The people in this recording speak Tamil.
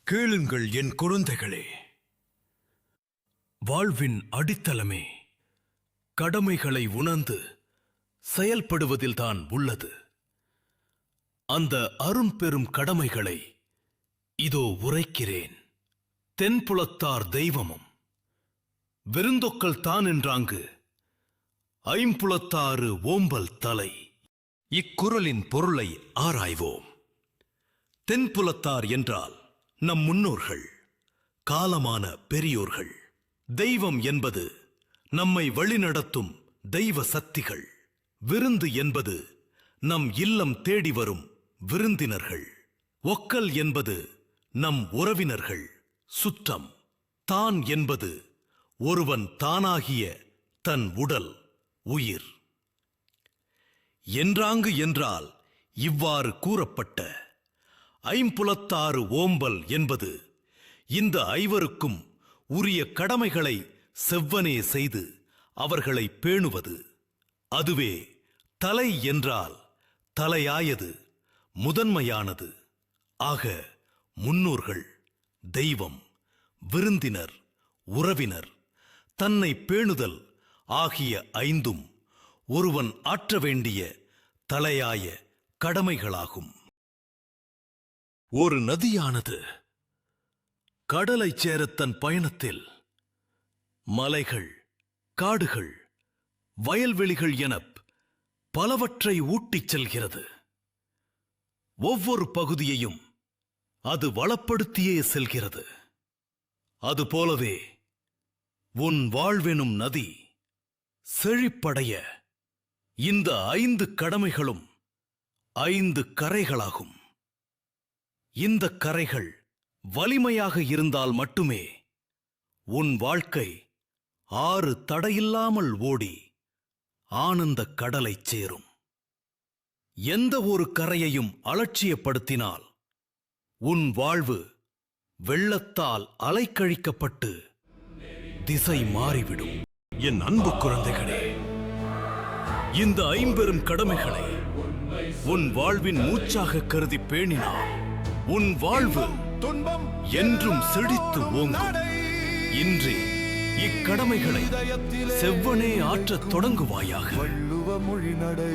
கேளுங்கள் என் குழந்தைகளே, வாழ்வின் அடித்தளமே கடமைகளை உணர்ந்து செயல்படுவதில்தான் உள்ளது. அந்த அரும்பெரும் கடமைகளை இதோ உரைக்கிறேன். தென்புலத்தார் தெய்வமும் விருந்தொக்கல் தான் என்றாங்கு ஐம்புலத்தாறு ஓம்பல் தலை. இக்குறளின் பொருளை ஆராய்வோம். தென்புலத்தார் என்றால் நம் முன்னோர்கள், காலமான பெரியோர்கள். தெய்வம் என்பது நம்மை வழிநடத்தும் தெய்வ சக்திகள். விருந்து என்பது நம் இல்லம் தேடி வரும் விருந்தினர்கள். ஒக்கல் என்பது நம் உறவினர்கள், சுற்றம். தான் என்பது ஒருவன் தானாகிய தன் உடல், உயிர். என்றாங்கு என்றால் இவ்வாறு கூறப்பட்ட ஐம்புலத்தாறு ஓம்பல் என்பது இந்த ஐவருக்கும் உரிய கடமைகளை செவ்வனே செய்து அவர்களை பேணுவது. அதுவே தலை என்றால் தலையாயது, முதன்மையானது. ஆக முன்னோர்கள், தெய்வம், விருந்தினர், உறவினர், தன்னை பேணுதல் ஆகிய ஐந்தும் ஒருவன் ஆற்ற வேண்டிய தலையாய கடமைகளாகும். ஒரு நதியானது கடலைச் சேரத் தன் பயணத்தில் மலைகள், காடுகள், வயல்வெளிகள் எனப் பலவற்றை ஊட்டிச் செல்கிறது. ஒவ்வொரு பகுதியையும் அது வளப்படுத்தியே செல்கிறது. அதுபோலவே உன் வாழ்வெனும் நதி செழிப்படைய இந்த 5 கடமைகளும் 5 கரைகளாகும். இந்த கரைகள் வலிமையாக இருந்தால் மட்டுமே உன் வாழ்க்கை 6 தடையில்லாமல் ஓடி ஆனந்த கடலைச் சேரும். எந்த ஒரு கரையையும் அலட்சியப்படுத்தினால் உன் வாழ்வு வெள்ளத்தால் அலைக்கழிக்கப்பட்டு திசை மாறிவிடும். என் அன்பு குழந்தைகளே, இந்த 5 கடமைகளை உன் வாழ்வின் மூச்சாக கருதி பேணினால் உன் வாழ்வு துன்பம் என்றும் செழித்து ஓங்கும். இன்றே இக்கடமைகளை செவ்வனே ஆற்றத் தொடங்குவாயாக. வள்ளுவ மொழி நடை.